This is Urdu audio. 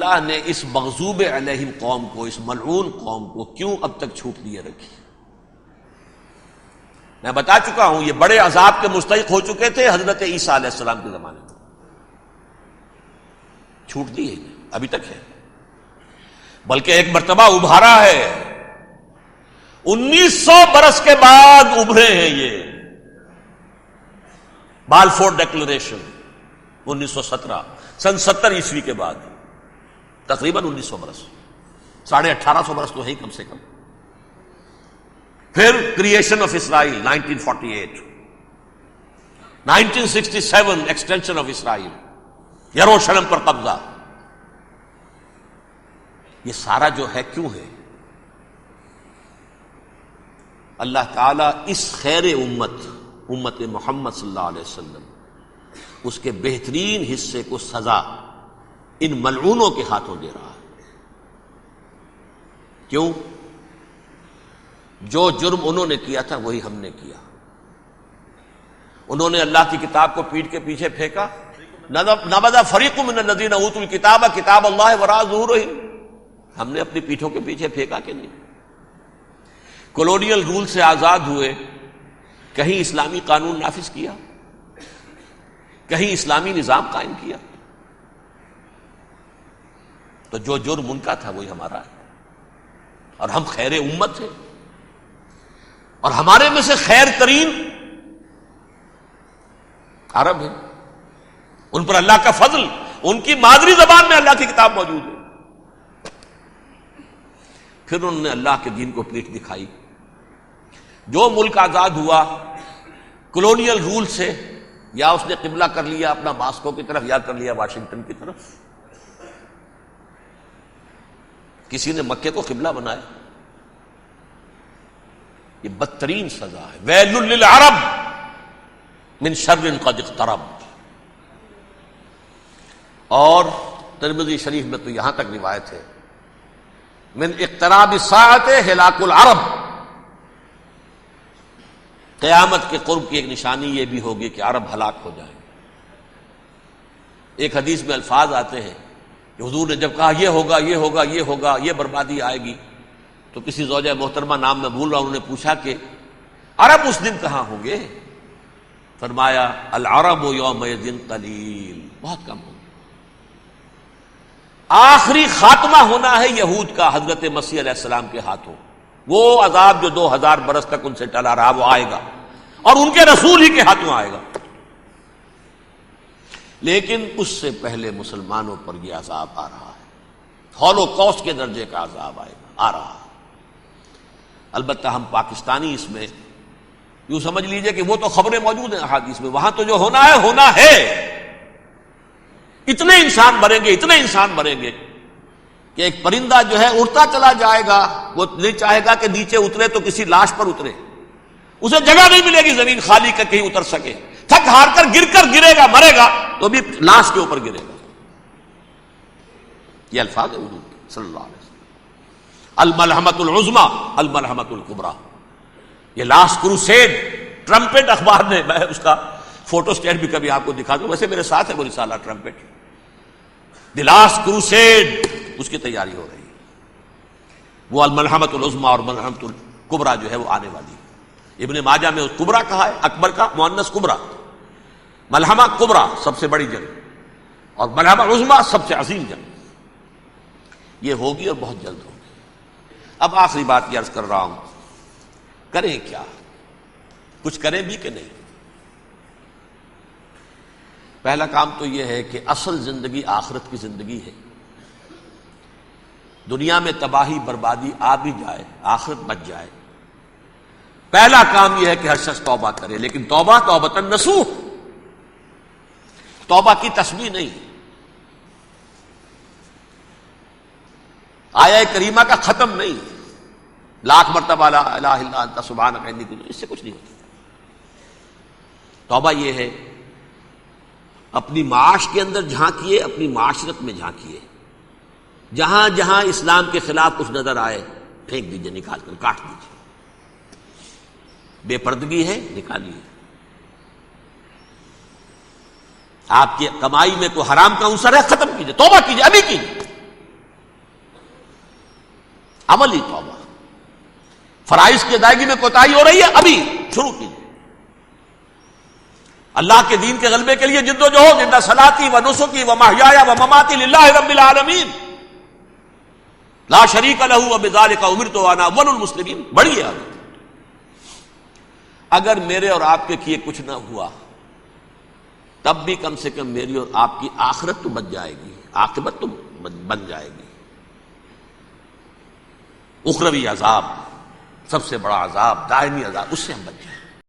اللہ نے اس مغضوب علیہم قوم کو، اس ملعون قوم کو کیوں اب تک چھوٹ دیے رکھی؟ میں بتا چکا ہوں یہ بڑے عذاب کے مستحق ہو چکے تھے حضرت عیسیٰ علیہ السلام کے زمانے میں، چھوٹ دی ہے ابھی تک ہے، بلکہ ایک مرتبہ ابھارا ہے، 1900 برس کے بعد ابھرے ہیں یہ بالفور ڈیکلریشن 1917 سن 70 عیسوی کے بعد، تقریباً 1900 برس، 1850 برس تو ہے ہی کم سے کم۔ پھر creation of Israel 1948، 1967 extension of Israel, یروشلم پر قبضہ، یہ سارا جو ہے کیوں ہے؟ اللہ تعالیٰ اس خیر امت محمد صلی اللہ علیہ وسلم اس کے بہترین حصے کو سزا ان ملعونوں کے ہاتھوں دے رہا ہے۔ کیوں؟ جو جرم انہوں نے کیا تھا وہی ہم نے کیا۔ انہوں نے اللہ کی کتاب کو پیٹھ کے پیچھے پھینکا، نبذ فریق من الذین اوتوا الکتاب کتاب اللہ وراء ظہورہم، ہم نے اپنی پیٹھوں کے پیچھے پھینکا کہ نہیں؟ کولونیل رول سے آزاد ہوئے، کہیں اسلامی قانون نافذ کیا، کہیں اسلامی نظام قائم کیا؟ تو جو جرم ان کا تھا وہی ہمارا ہے، اور ہم خیر امت ہیں، اور ہمارے میں سے خیر ترین عرب ہیں، ان پر اللہ کا فضل، ان کی مادری زبان میں اللہ کی کتاب موجود ہے۔ پھر انہوں نے اللہ کے دین کو پیٹھ دکھائی۔ جو ملک آزاد ہوا کولونیل رول سے، یا اس نے قبلہ کر لیا اپنا ماسکو کی طرف یا کر لیا واشنگٹن کی طرف، کسی نے مکے کو قبلہ بنایا، یہ بدترین سزا ہے۔ ویل للعرب من شر قد اقترب۔ اور ترمذی شریف میں تو یہاں تک روایت ہے، من اقتراب الساعۃ ہلاک العرب، قیامت کے قرب کی ایک نشانی یہ بھی ہوگی کہ عرب ہلاک ہو جائیں۔ ایک حدیث میں الفاظ آتے ہیں کہ حضور نے جب کہا یہ ہوگا یہ ہوگا یہ ہوگا، یہ بربادی آئے گی، تو کسی زوجہ محترمہ نام میں بھول رہا ہوں، انہوں نے پوچھا کہ عرب اس دن کہاں ہوں گے؟ فرمایا العرب یومئذ قلیل، بہت کم ہوں گے۔ آخری خاتمہ ہونا ہے یہود کا حضرت مسیح علیہ السلام کے ہاتھوں، وہ عذاب جو 2000 برس تک ان سے ٹلا رہا وہ آئے گا، اور ان کے رسول ہی کے ہاتھوں آئے گا۔ لیکن اس سے پہلے مسلمانوں پر یہ عذاب آ رہا ہے، ہولوکاسٹ کے درجے کا عذاب آ رہا ہے۔ البتہ ہم پاکستانی اس میں یوں سمجھ لیجئے کہ وہ تو خبریں موجود ہیں احادیث میں، وہاں تو جو ہونا ہے، اتنے انسان مریں گے، اتنے انسان مریں گے کہ ایک پرندہ جو ہے اڑتا چلا جائے گا، وہ نہیں چاہے گا کہ نیچے اترے تو کسی لاش پر اترے، اسے جگہ نہیں ملے گی زمین خالی کا کہیں اتر سکے، تھک ہار کر گرے گا، مرے گا تو بھی لاش کے اوپر گرے گا۔ یہ الفاظ ہے حضور کے صلی اللہ علیہ وسلم۔ الملحمۃ العظمی الملحمۃ الکبریٰ، یہ لاسٹ کروسیڈ، ٹرمپٹ اخبار نے، میں اس کا فوٹو اسٹیٹ بھی کبھی آپ کو دکھا دوں، ویسے میرے ساتھ ہے وہ رسالہ ٹرمپٹ، دی لاسٹ کروسیڈ، اس کی تیاری ہو رہی ہے۔ وہ الملحمۃ العظمی اور ملحمۃ الکبریٰ جو ہے وہ آنے والی ہے۔ ابن ماجہ میں کبریٰ کہا ہے، اکبر کا مؤنث کبریٰ، ملحمہ کبریٰ سب سے بڑی جنگ، اور ملحمہ عظمی سب سے عظیم جنگ، یہ ہوگی اور بہت جلد ہوگی۔ اب آخری بات یہ عرض کر رہا ہوں، کریں کیا؟ کچھ کریں بھی کہ نہیں؟ پہلا کام تو یہ ہے کہ اصل زندگی آخرت کی زندگی ہے۔ دنیا میں تباہی بربادی آ بھی جائے، آخرت بچ جائے، پہلا کام یہ ہے کہ ہر شخص توبہ کرے، لیکن توبہ توبۃ نصوح، توبہ کی تسبیح نہیں، آیہ کریمہ کا ختم نہیں، لاکھ مرتبہ لا الہ الا انت سبحانک انی کنت، اس سے کچھ نہیں ہوتا۔ توبہ یہ ہے اپنی معاش کے اندر جھانکیے، اپنی معاشرت میں جھانکیے، جہاں جہاں اسلام کے خلاف کچھ نظر آئے پھینک دیجئے، نکال کر کاٹ دیجئے، بے پردگی ہے نکالیے، آپ کی کمائی میں کوئی حرام کا عنصر ہے ختم کیجئے، توبہ کیجئے، ابھی کیجئے، عملی توبہ. فرائض کی ادائیگی میں کوتاہی ہو رہی ہے، ابھی شروع کیجیے. اللہ کے دین کے غلبے کے لیے جد و جہد. ان صلاتی و نسکی و محیایا و مماتی للہ رب العالمین لا شریک لہ وبذالک امرت وانا اول المسلمین. بڑی ہے. اگر میرے اور آپ کے کیے کچھ نہ ہوا تب بھی کم سے کم میری اور آپ کی آخرت تو بچ جائے گی، عاقبت تو بن جائے گی. اخروی عذاب، سب سے بڑا عذاب، دائمی عذاب، اس سے ہم بچ جائیں.